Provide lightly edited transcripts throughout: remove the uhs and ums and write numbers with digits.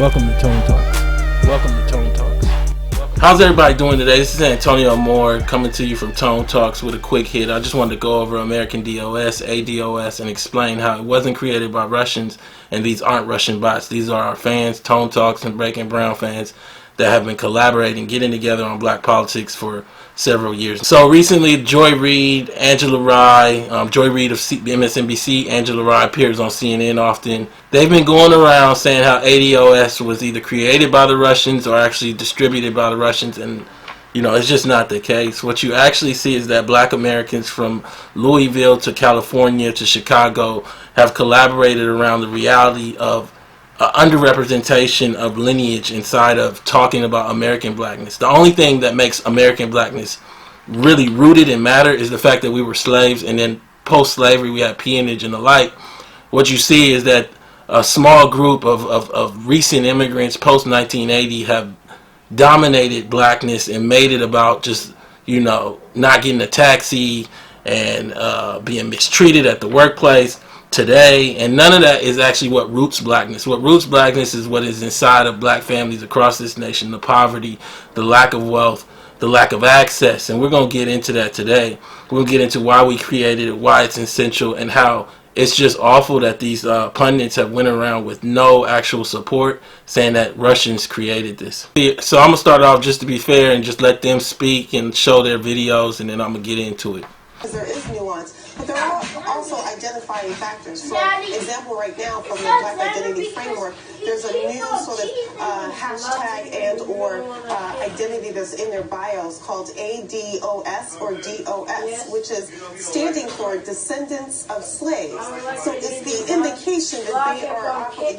Welcome to Tone Talks. Welcome to Tone Talks. How's everybody doing today? This is Antonio Moore coming to you from Tone Talks with a quick hit. I just wanted to go over American DOS, ADOS, and explain how it wasn't created by Russians, and these aren't Russian bots. These are our fans, Tone Talks and Breaking Brown fans, that have been collaborating, getting together on black politics for several years. So recently, Reid, Angela Rye, Reid of MSNBC, Angela Rye appears on CNN often. They've been going around saying how ADOS was either created by the Russians or actually distributed by the Russians, and it's just not the case. What you actually see is that black Americans from Louisville to California to Chicago have collaborated around the reality of underrepresentation of lineage inside of talking about American blackness. The only thing that makes American blackness really rooted and matter is the fact that we were slaves, and then post-slavery we had peonage and the like. What you see is that a small group of recent immigrants post-1980 have dominated blackness and made it about just not getting a taxi and being mistreated at the workplace today, and none of that is actually what roots blackness. What roots blackness is what is inside of black families across this nation: the poverty, the lack of wealth, the lack of access. And we're going to get into that today. We'll get into why we created it, why it's essential, and how it's just awful that these pundits have went around with no actual support saying that Russians created this. So I'm going to start off, just to be fair, and just let them speak and show their videos, and then I'm going to get into it. There is nuance, but there are also identifying factors. For example, right now, from the Black Identity Framework, there's a new sort of hashtag and or identity that's in their bios called ADOS or DOS, which is standing for Descendants of Slaves. So it's the indication that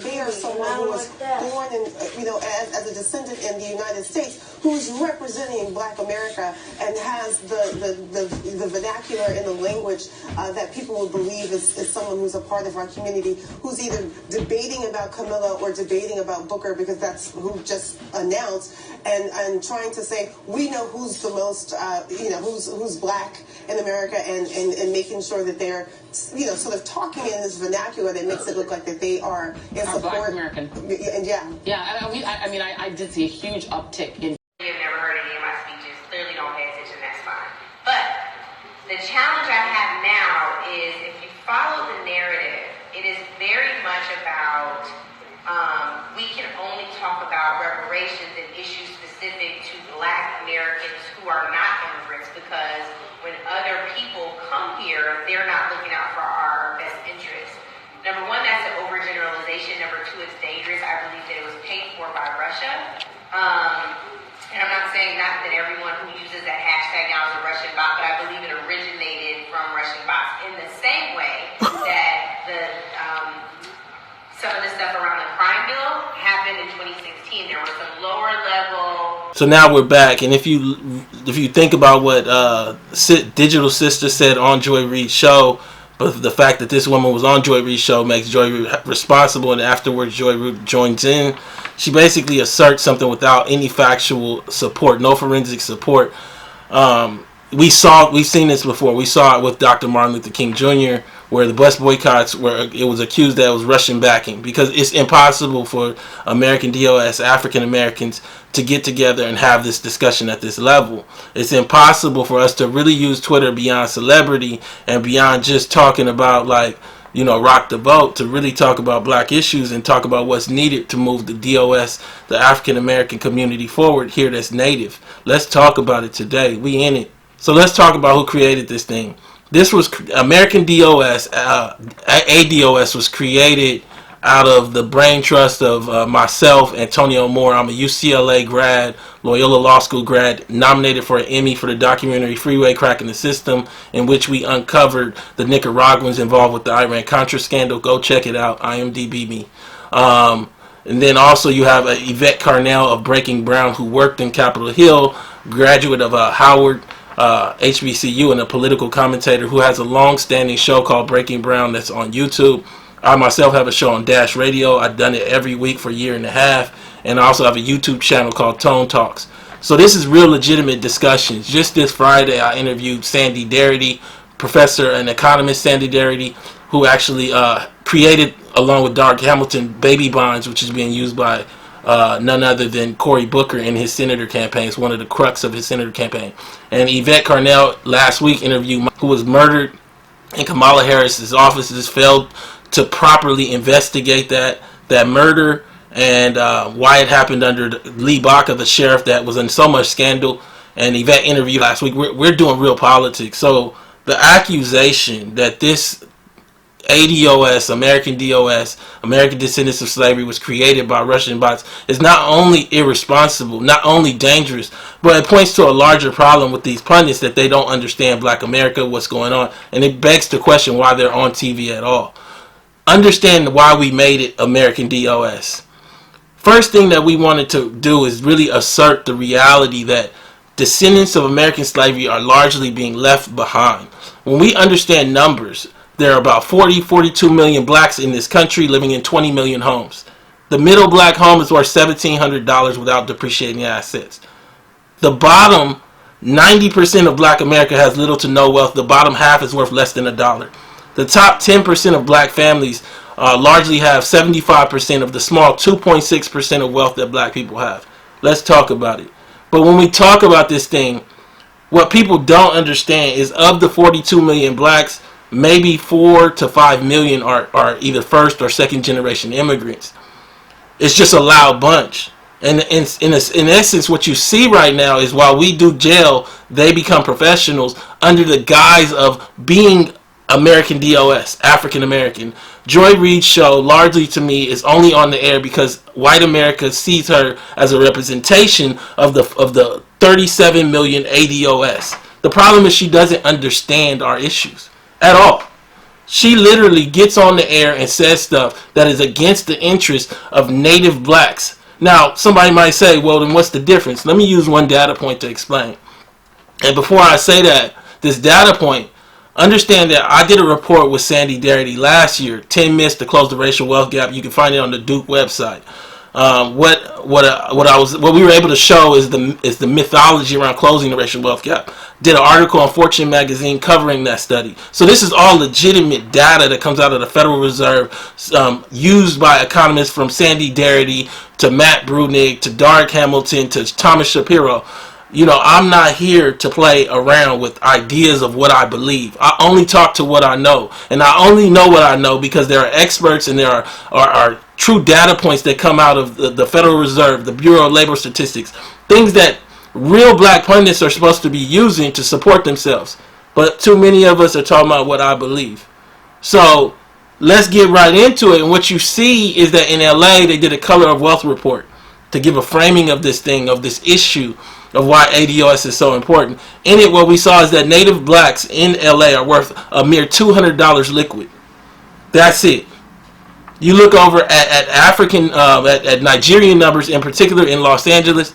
they are someone who was born in, as a descendant in the United States, who is representing Black America and has the vernacular in the language that people will believe is someone who's a part of our community, who's either debating about Camilla or debating about Booker, because that's who just announced, and trying to say we know who's the most who's black in America, and making sure that they're sort of talking in this vernacular that makes it look like that they are in support. Black American. I did see a huge uptick in. You've never heard any of my speeches, clearly don't pay attention, that's fine. But the challenge I have now is, if you follow the narrative, it is very much about we can only talk about reparations and issues specific to Black Americans who are not immigrants, because when other people come here, they're not looking out for our best interests. Number one, that's an overgeneralization. Number two, it's dangerous. I believe that it was paid for by Russia. And I'm not saying not that everyone who uses that hashtag now is a Russian bot, but I believe it originated from Russian bots, in the same way that some of the stuff around the crime bill happened in 2016. There was some lower level. So now we're back, and if you think about what Digital Sister said on Reid's show, but the fact that this woman was on Reid's show makes Reid responsible, and afterwards Reid joins in. She basically asserts something without any factual support, no forensic support. We've seen this before. We saw it with Dr. Martin Luther King Jr., where the bus boycotts, where it was accused that it was Russian backing, because it's impossible for American DOS, African Americans, to get together and have this discussion at this level. It's impossible for us to really use Twitter beyond celebrity and beyond just talking about rock the boat, to really talk about black issues and talk about what's needed to move the DOS, the African American community, forward here that's native. Let's talk about it today. We in it. So let's talk about who created this thing. This was American DOS, ADOS was created out of the brain trust of myself, Antonio Moore. I'm a UCLA grad, Loyola Law School grad, nominated for an Emmy for the documentary Freeway Cracking the System, in which we uncovered the Nicaraguans involved with the Iran-Contra scandal. Go check it out, IMDb me. And then also you have Yvette Carnell of Breaking Brown, who worked in Capitol Hill, graduate of Howard HBCU, and a political commentator who has a long-standing show called Breaking Brown that's on YouTube. I myself have a show on Dash Radio. I've done it every week for a year and a half, and I also have a YouTube channel called Tone Talks. So this is real legitimate discussions. Just this Friday, I interviewed Sandy Darity, professor and economist Sandy Darity, who actually created, along with Dark Hamilton, baby bonds, which is being used by none other than Cory Booker in his senator campaign. It's one of the crux of his senator campaign. And Yvette Carnell last week interviewed who was murdered in Kamala Harris's offices, failed to properly investigate that murder and why it happened under Lee Baca, the sheriff that was in so much scandal. And Yvette interviewed last week. We're doing real politics. So the accusation that this ADOS, American DOS, American Descendants of Slavery, was created by Russian bots is not only irresponsible, not only dangerous, but it points to a larger problem with these pundits that they don't understand Black America, what's going on, and it begs to question why they're on TV at all. Understand why we made it American DOS. First thing that we wanted to do is really assert the reality that descendants of American slavery are largely being left behind. When we understand numbers, there are about 42 million blacks in this country living in 20 million homes. The middle black home is worth $1,700 without depreciating assets. The bottom 90% of Black America has little to no wealth. The bottom half is worth less than $1. The top 10% of Black families largely have 75% of the small 2.6% of wealth that Black people have. Let's talk about it. But when we talk about this thing, what people don't understand is of the 42 million blacks, maybe 4 to 5 million are either first or second generation immigrants. It's just a loud bunch. And in essence, what you see right now is while we do jail, they become professionals under the guise of being American DOS, African American. Joy Reid's show, largely to me, is only on the air because white America sees her as a representation of the 37 million ADOS. The problem is she doesn't understand our issues at all. She literally gets on the air and says stuff that is against the interests of native blacks. Now, somebody might say, well, then what's the difference? Let me use one data point to explain. And before I say that, this data point, understand that I did a report with Sandy Darity last year, 10 Myths to Close the Racial Wealth Gap. You can find it on the Duke website. What we were able to show is the mythology around closing the racial wealth gap. Did an article on Fortune magazine covering that study. So this is all legitimate data that comes out of the Federal Reserve, used by economists from Sandy Darity to Matt Brunig to Dark Hamilton to Thomas Shapiro. You know, I'm not here to play around with ideas of what I believe. I only talk to what I know. And I only know what I know because there are experts and there are true data points that come out of the Federal Reserve, the Bureau of Labor Statistics, things that real black pundits are supposed to be using to support themselves. But too many of us are talking about what I believe. So let's get right into it. And what you see is that in LA, they did a color of wealth report to give a framing of this thing, of this issue, of why ADOS is so important. In it, what we saw is that native blacks in LA are worth a mere $200 liquid. That's it. You look over at African, at Nigerian numbers, in particular in Los Angeles,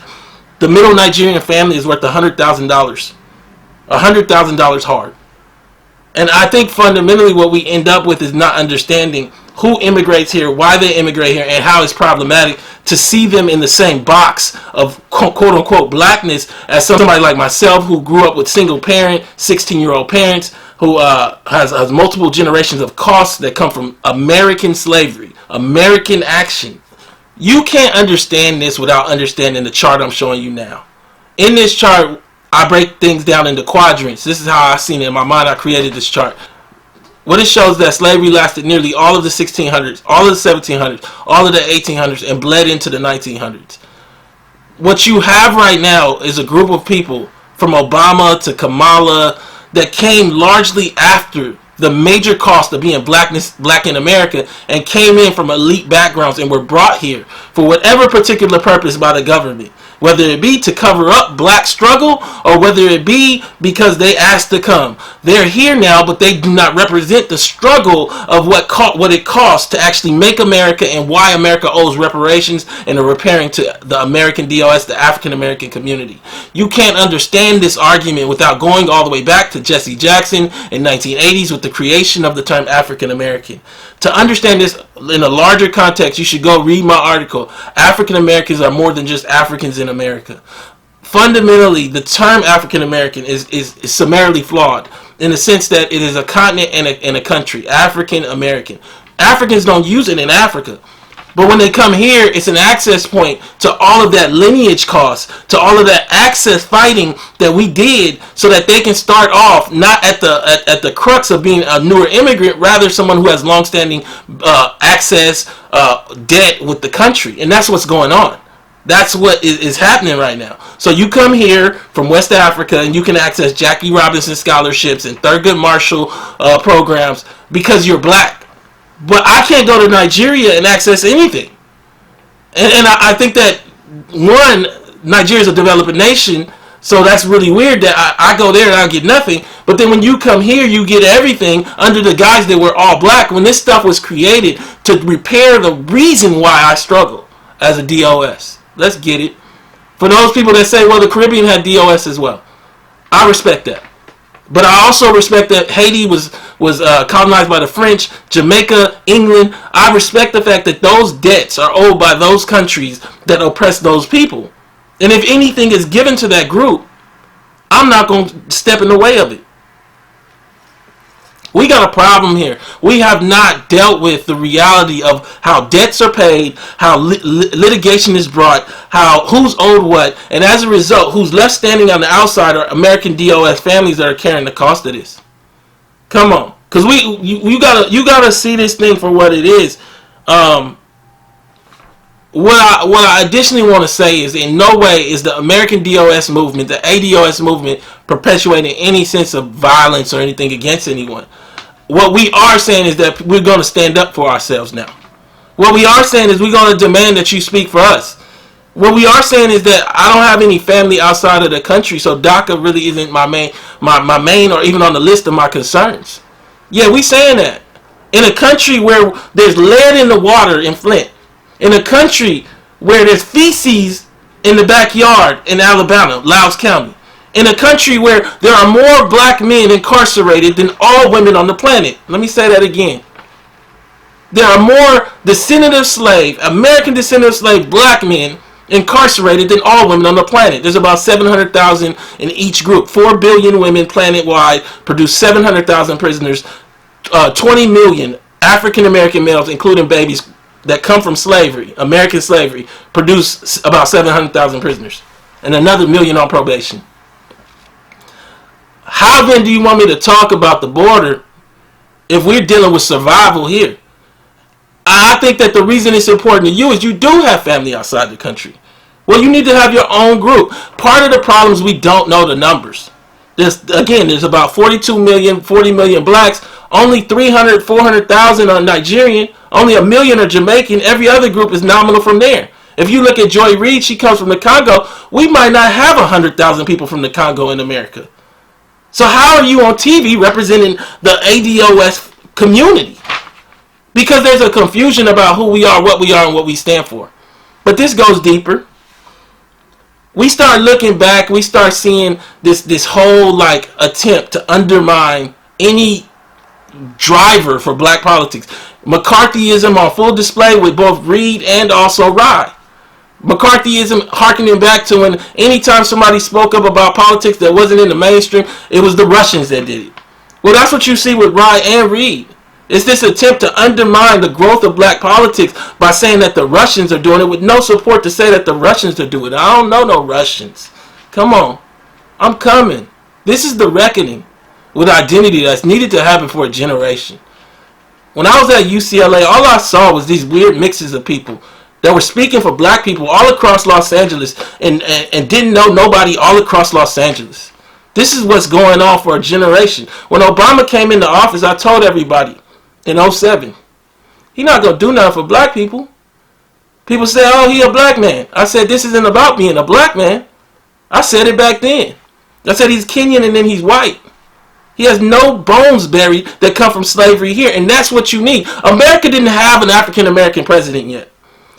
the middle Nigerian family is worth $100,000. $100,000 hard. And I think fundamentally what we end up with is not understanding who immigrates here, why they immigrate here, and how it's problematic to see them in the same box of quote-unquote blackness as somebody like myself who grew up with single parent, 16-year-old parents, who has multiple generations of costs that come from American slavery, American action. You can't understand this without understanding the chart I'm showing you now. In this chart, I break things down into quadrants. This is how I seen it in my mind. I created this chart. What it shows that slavery lasted nearly all of the 1600s, all of the 1700s, all of the 1800s, and bled into the 1900s. What you have right now is a group of people, from Obama to Kamala, that came largely after the major cost of being black in America and came in from elite backgrounds and were brought here for whatever particular purpose by the government. Whether it be to cover up black struggle or whether it be because they asked to come. They're here now, but they do not represent the struggle of what it costs to actually make America and why America owes reparations and are repairing to the American DOS, the African American community. You can't understand this argument without going all the way back to Jesse Jackson in 1980s with the creation of the term African American. To understand this in a larger context, you should go read my article. African Americans are more than just Africans in America. Fundamentally, the term African American is summarily flawed in the sense that it is a continent and a country. African American. Africans don't use it in Africa. But when they come here, it's an access point to all of that lineage cost, to all of that access fighting that we did, so that they can start off not at the crux of being a newer immigrant, rather someone who has longstanding access, debt with the country. And that's what's going on. That's what is happening right now. So you come here from West Africa and you can access Jackie Robinson scholarships and Thurgood Marshall programs because you're black. But I can't go to Nigeria and access anything. And I think that, one, Nigeria is a developing nation, so that's really weird that I go there and I get nothing. But then when you come here, you get everything under the guise that we're all black, when this stuff was created to repair the reason why I struggle as a DOS. Let's get it. For those people that say, well, the Caribbean had DOS as well. I respect that. But I also respect that Haiti was colonized by the French, Jamaica, England. I respect the fact that those debts are owed by those countries that oppress those people. And if anything is given to that group, I'm not going to step in the way of it. We got a problem here. We have not dealt with the reality of how debts are paid, how litigation is brought, how who's owed what, and as a result, who's left standing on the outside are American DOS families that are carrying the cost of this. Come on, because you gotta see this thing for what it is. What I additionally want to say is, in no way is the American DOS movement, the ADOS movement, perpetuating any sense of violence or anything against anyone. What we are saying is that we're going to stand up for ourselves now. What we are saying is we're going to demand that you speak for us. What we are saying is that I don't have any family outside of the country, so DACA really isn't my main or even on the list of my concerns. Yeah, we saying that. In a country where there's lead in the water in Flint, in a country where there's feces in the backyard in Alabama, Loudoun County, in a country where there are more black men incarcerated than all women on the planet. Let me say that again. There are more American descendant of slave black men incarcerated than all women on the planet. There's about 700,000 in each group. 4 billion women planet-wide produce 700,000 prisoners. 20 million African American males, including babies that come from slavery, American slavery, produce about 700,000 prisoners. And another million on probation. How then do you want me to talk about the border if we're dealing with survival here? I think that the reason it's important to you is you do have family outside the country. Well, you need to have your own group. Part of the problem is we don't know the numbers. There's about 42 million, 40 million blacks. Only 300, 400,000 are Nigerian. Only 1 million are Jamaican. Every other group is nominal from there. If you look at Joy Reid, she comes from the Congo. We might not have 100,000 people from the Congo in America. So how are you on TV representing the ADOS community? Because there's a confusion about who we are, and what we stand for. But this goes deeper. We start looking back, we start seeing this whole attempt to undermine any driver for black politics. McCarthyism on full display with both Reid and also Reid. McCarthyism harkening back to when anytime somebody spoke up about politics that wasn't in the mainstream, it was the Russians that did it. Well, that's what you see with Reid and Reid. It's this attempt to undermine the growth of black politics by saying that the Russians are doing it with no support to say that the Russians are doing it. I don't know no Russians. Come on. I'm coming. This is the reckoning with identity that's needed to happen for a generation. When I was at UCLA, all I saw was these weird mixes of people that were speaking for black people all across Los Angeles and didn't know nobody all across Los Angeles. This is what's going on for a generation. When Obama came into office, I told everybody in 2007, he's not going to do nothing for black people. People say, oh, he a black man. I said, this isn't about being a black man. I said it back then. I said he's Kenyan and then he's white. He has no bones buried that come from slavery here. And that's what you need. America didn't have an African American president yet.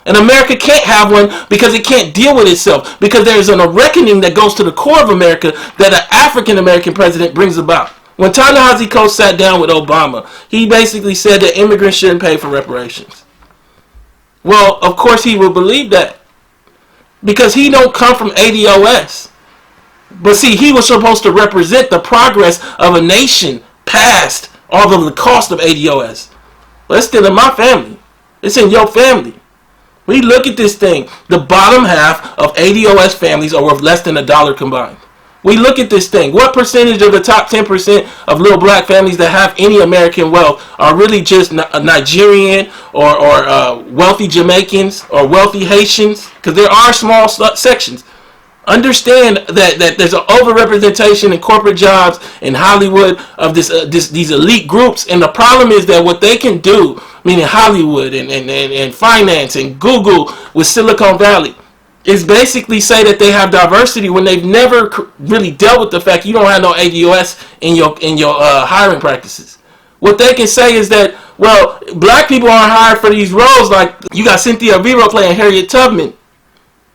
And America can't have one because it can't deal with itself. Because there's a reckoning that goes to the core of America that an African American president brings about. When Ta-Nehisi Coates sat down with Obama, he basically said that immigrants shouldn't pay for reparations. Well, of course he would believe that. Because he don't come from ADOS. But see, he was supposed to represent the progress of a nation past all of the cost of ADOS. Well, it's still in my family. It's in your family. We look at this thing. The bottom half of ADOS families are worth less than $1 combined. We look at this thing. What percentage of the top 10% of little black families that have any American wealth are really just Nigerian or wealthy Jamaicans or wealthy Haitians? Because there are small sections. Understand that there's an overrepresentation in corporate jobs in Hollywood of these elite groups, and the problem is that what they can do, meaning Hollywood and finance and Google with Silicon Valley, is basically say that they have diversity when they've never really dealt with the fact you don't have no ADOS in your hiring practices. What they can say is that, well, black people aren't hired for these roles. Like, you got Cynthia Erivo playing Harriet Tubman.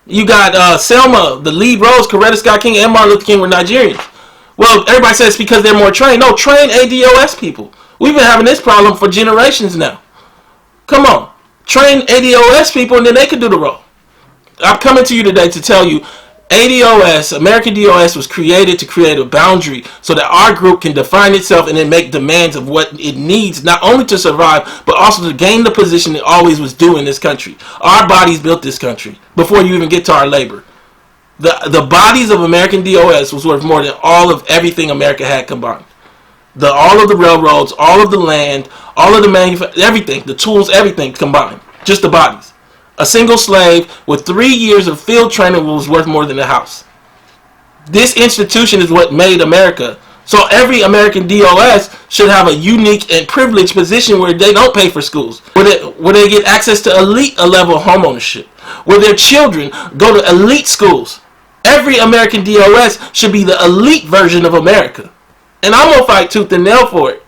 You got Selma, the lead roles, Coretta Scott King and Martin Luther King were Nigerians. Well, everybody says it's because they're more trained. No, train ADOS people. We've been having this problem for generations now. Come on. Train ADOS people and then they can do the role. I'm coming to you today to tell you ADOS, American DOS, was created to create a boundary so that our group can define itself and then make demands of what it needs, not only to survive, but also to gain the position it always was due in this country. Our bodies built this country before you even get to our labor. The bodies of American DOS was worth more than all of everything America had combined. All of the railroads, all of the land, all of the everything, the tools, everything combined. Just the bodies. A single slave with 3 years of field training was worth more than a house. This institution is what made America. So every American DOS should have a unique and privileged position where they don't pay for schools, where they get access to elite level homeownership, where their children go to elite schools. Every American DOS should be the elite version of America. And I'm going to fight tooth and nail for it.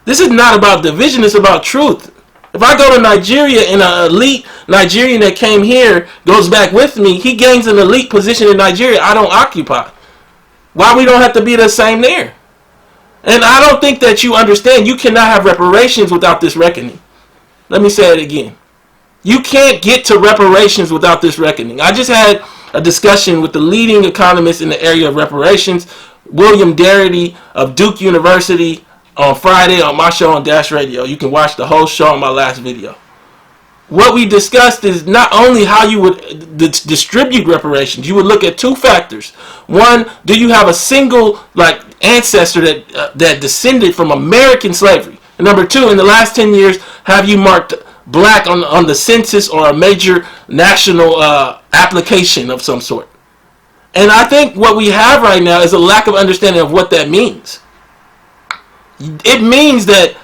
This is not about division, it's about truth. If I go to Nigeria and an elite Nigerian that came here goes back with me, he gains an elite position in Nigeria I don't occupy. Why we don't have to be the same there? And I don't think that you understand. You cannot have reparations without this reckoning. Let me say it again. You can't get to reparations without this reckoning. I just had a discussion with the leading economist in the area of reparations, William Darity of Duke University, on Friday on my show on Dash Radio. You can watch the whole show on my last video. What we discussed is not only how you would distribute reparations. You would look at two factors. One, do you have a single ancestor that descended from American slavery? And number two, in the last 10 years, have you marked black on the census or a major national application of some sort? And I think what we have right now is a lack of understanding of what that means. It means that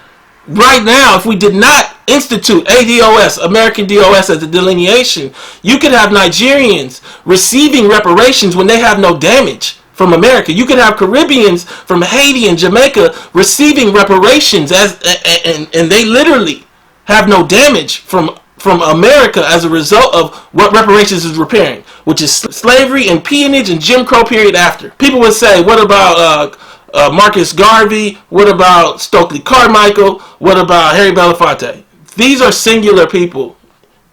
right now, if we did not institute ADOS, American DOS, as a delineation, you could have Nigerians receiving reparations when they have no damage from America. You could have Caribbeans from Haiti and Jamaica receiving reparations and they literally have no damage from America as a result of what reparations is repairing, which is slavery and peonage and Jim Crow period after. People would say, what about Marcus Garvey? What about Stokely Carmichael? What about Harry Belafonte? These are singular people.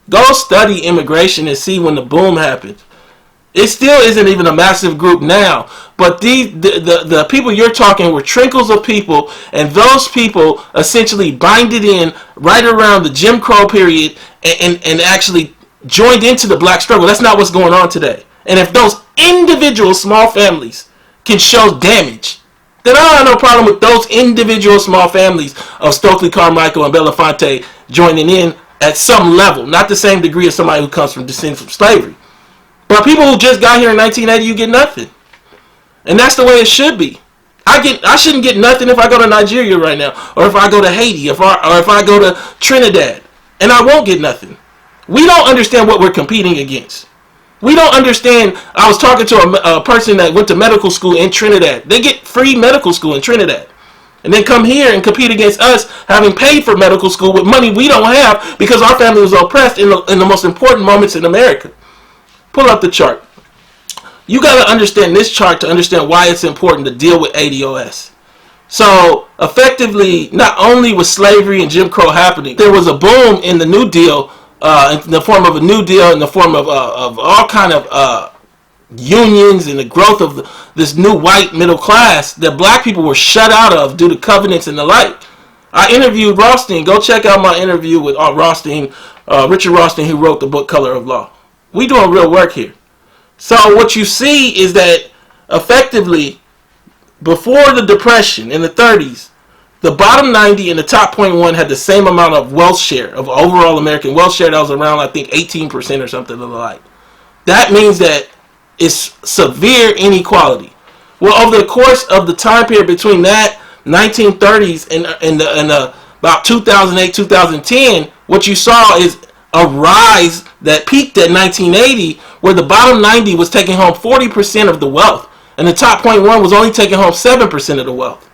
Go study immigration and see when the boom happened. It still isn't even a massive group now, but the people you're talking were trickles of people, and those people essentially binded in right around the Jim Crow period and actually joined into the black struggle. That's not what's going on today. And if those individual small families can show damage, then I don't have no problem with those individual small families of Stokely Carmichael and Belafonte joining in at some level. Not the same degree as somebody who comes from descent from slavery. But people who just got here in 1980, you get nothing. And that's the way it should be. I shouldn't get nothing if I go to Nigeria right now, or if I go to Haiti, or if I go to Trinidad, and I won't get nothing. We don't understand what we're competing against. We don't understand. I was talking to a person that went to medical school in Trinidad. They get free medical school in Trinidad. And then come here and compete against us having paid for medical school with money we don't have because our family was oppressed in the most important moments in America. Pull up the chart. You got to understand this chart to understand why it's important to deal with ADOS. So, effectively, not only was slavery and Jim Crow happening, there was a boom in the New Deal, in the form of a New Deal, in the form of all kind of unions and the growth of this new white middle class that black people were shut out of due to covenants and the like. I interviewed Rothstein. Go check out my interview with Rothstein, Richard Rothstein, who wrote the book Color of Law. We doing real work here. So what you see is that effectively, before the Depression in the 30s, the bottom 90 and the top 0.1 had the same amount of wealth share, of overall American wealth share. That was around, I think, 18% or something of the like. That means that it's severe inequality. Well, over the course of the time period between that 1930s and about 2008, 2010, what you saw is a rise that peaked at 1980, where the bottom 90 was taking home 40% of the wealth, and the top 0.1 was only taking home 7% of the wealth.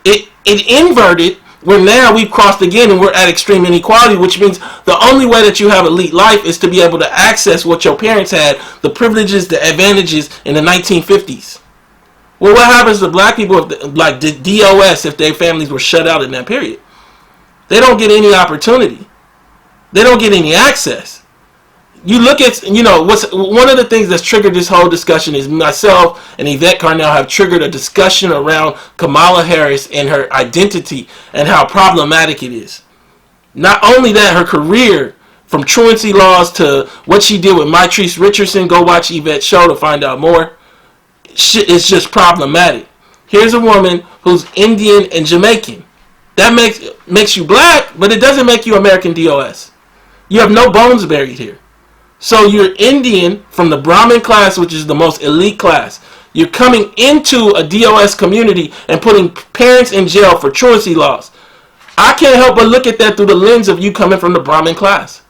It inverted, where now we've crossed again and we're at extreme inequality, which means the only way that you have elite life is to be able to access what your parents had, the privileges, the advantages in the 1950s. Well, what happens to black people, like the DOS, if their families were shut out in that period? They don't get any opportunity. They don't get any access. You look at, what's one of the things that's triggered this whole discussion is myself and Yvette Carnell have triggered a discussion around Kamala Harris and her identity and how problematic it is. Not only that, her career, from truancy laws to what she did with Mitrice Richardson, go watch Yvette's show to find out more. It's just problematic. Here's a woman who's Indian and Jamaican. That makes you black, but it doesn't make you American DOS. You have no bones buried here. So you're Indian from the Brahmin class, which is the most elite class. You're coming into a DOS community and putting parents in jail for truancy laws. I can't help but look at that through the lens of you coming from the Brahmin class.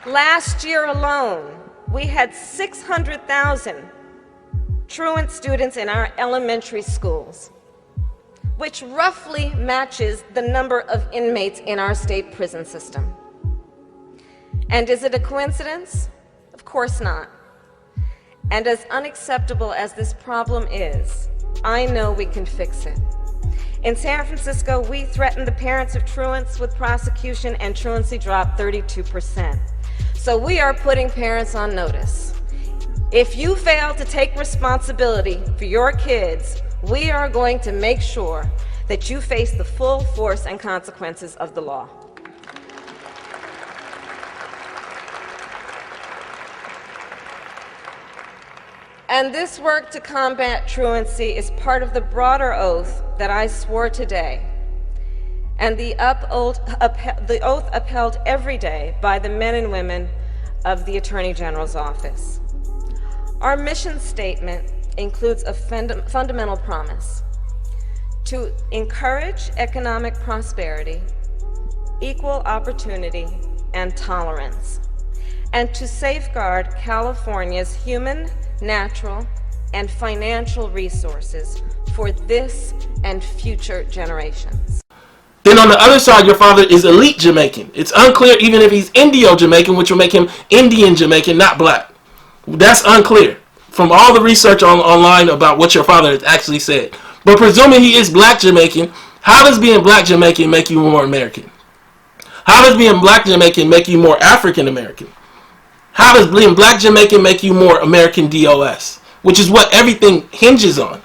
Last year alone, we had 600,000 truant students in our elementary schools, which roughly matches the number of inmates in our state prison system. And is it a coincidence? Of course not. And as unacceptable as this problem is, I know we can fix it. In San Francisco, we threatened the parents of truants with prosecution, and truancy dropped 32%. So we are putting parents on notice. If you fail to take responsibility for your kids, we are going to make sure that you face the full force and consequences of the law. And this work to combat truancy is part of the broader oath that I swore today, and the oath upheld every day by the men and women of the Attorney General's office. Our mission statement includes a fundamental promise to encourage economic prosperity, equal opportunity, and tolerance, and to safeguard California's human, natural, and financial resources for this and future generations. Then on the other side, your father is elite Jamaican. It's unclear even if he's Indio-Jamaican, which will make him Indian Jamaican, not black. That's unclear from all the research online about what your father has actually said. But presuming he is black Jamaican, how does being black Jamaican make you more American? How does being black Jamaican make you more African American? How does being black Jamaican make you more American DOS? Which is what everything hinges on.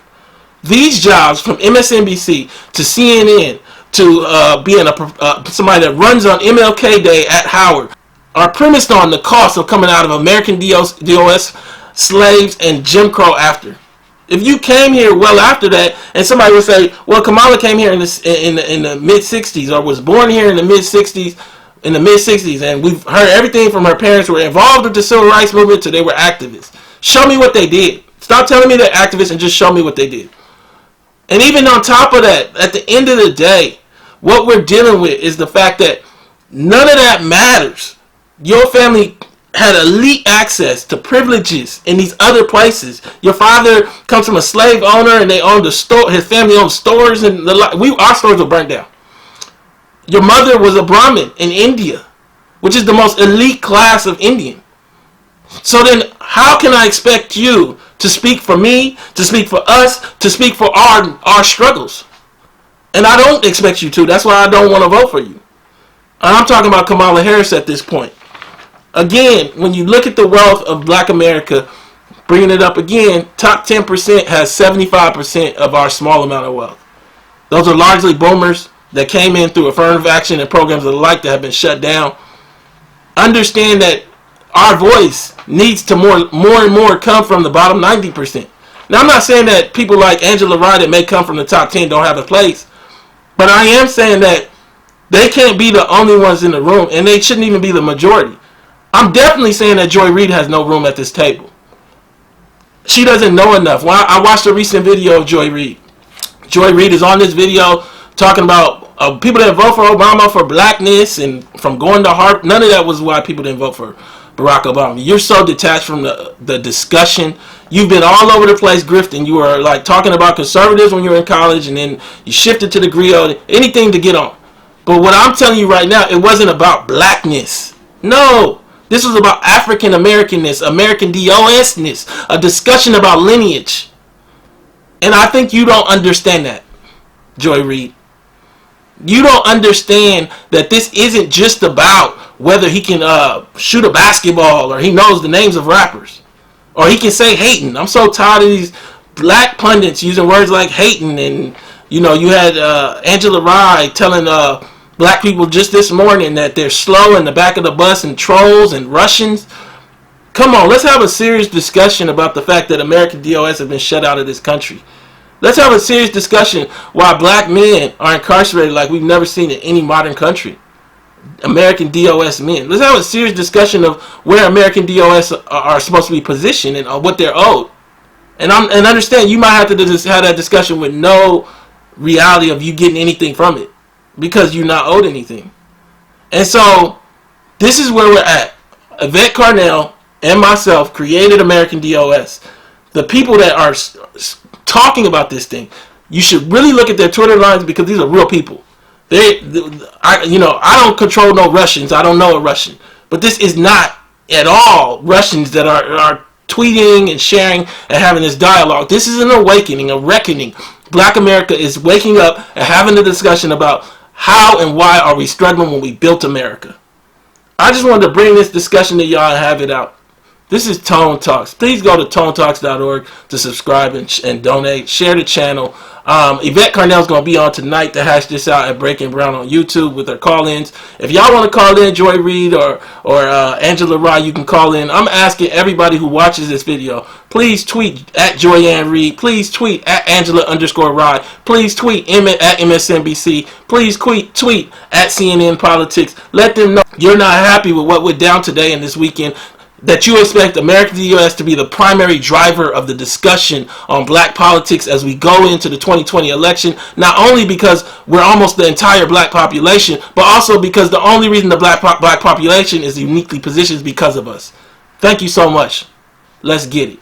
These jobs, from MSNBC to CNN to being somebody that runs on MLK Day at Howard, are premised on the cost of coming out of American DOS, slaves, and Jim Crow after. If you came here well after that, and somebody would say, well, Kamala came here in the mid-'60s, or was born here in the mid-'60s, and we've heard everything from her parents were involved with the civil rights movement to they were activists. Show me what they did. Stop telling me they're activists and just show me what they did. And even on top of that, at the end of the day, what we're dealing with is the fact that none of that matters. Your family had elite access to privileges in these other places. Your father comes from a slave owner and they owned a store. His family owned stores, and our stores were burnt down. Your mother was a Brahmin in India, which is the most elite class of Indian. So then how can I expect you to speak for me, to speak for us, to speak for our struggles? And I don't expect you to. That's why I don't want to vote for you. And I'm talking about Kamala Harris at this point. Again, when you look at the wealth of black America, bringing it up again, top 10% has 75% of our small amount of wealth. Those are largely boomers, that came in through affirmative action and programs of the like that have been shut down, understand that our voice needs to more and more come from the bottom 90%. Now, I'm not saying that people like Angela Reid that may come from the top 10 don't have a place, but I am saying that they can't be the only ones in the room, and they shouldn't even be the majority. I'm definitely saying that Joy Reid has no room at this table. She doesn't know enough. Well, I watched a recent video of Joy Reid. Joy Reid is on this video talking about people that vote for Obama for blackness and from going to Harvard. None of that was why people didn't vote for Barack Obama. You're so detached from the discussion. You've been all over the place grifting. You were like talking about conservatives when you were in college, and then you shifted to the griot, anything to get on. But what I'm telling you right now, it wasn't about blackness. No. This was about African Americanness, American DOS-ness, a discussion about lineage. And I think you don't understand that, Joy Reid. You don't understand that this isn't just about whether he can shoot a basketball or he knows the names of rappers. Or he can say hating. I'm so tired of these black pundits using words like hating. And, you know, you had Angela Reid telling black people just this morning that they're slow in the back of the bus and trolls and Russians. Come on, let's have a serious discussion about the fact that American DOS have been shut out of this country. Let's have a serious discussion why black men are incarcerated like we've never seen in any modern country. American DOS men. Let's have a serious discussion of where American DOS are supposed to be positioned and what they're owed. And understand, you might have to have that discussion with no reality of you getting anything from it, because you're not owed anything. And so this is where we're at. Yvette Carnell and myself created American DOS. The people that are talking about this thing, you should really look at their Twitter lines, because these are real people. I don't control no Russians. I don't know a Russian. But this is not at all Russians that are tweeting and sharing and having this dialogue. This is an awakening, a reckoning. Black America is waking up and having a discussion about how and why are we struggling when we built America. I just wanted to bring this discussion to y'all and have it out. This is Tone Talks. Please go to tonetalks.org to subscribe and donate. Share the channel. Yvette Carnell is going to be on tonight to hash this out at Breaking Brown on YouTube with her call-ins. If y'all want to call in Joy Reid or Angela Reid, you can call in. I'm asking everybody who watches this video, please tweet at Joyanne Reid. Please tweet at Angela_Reid. Please tweet at MSNBC. Please tweet at CNN Politics. Let them know you're not happy with what went down today and this weekend, that you expect American DOS to be the primary driver of the discussion on black politics as we go into the 2020 election, not only because we're almost the entire black population, but also because the only reason the black population is uniquely positioned is because of us. Thank you so much. Let's get it.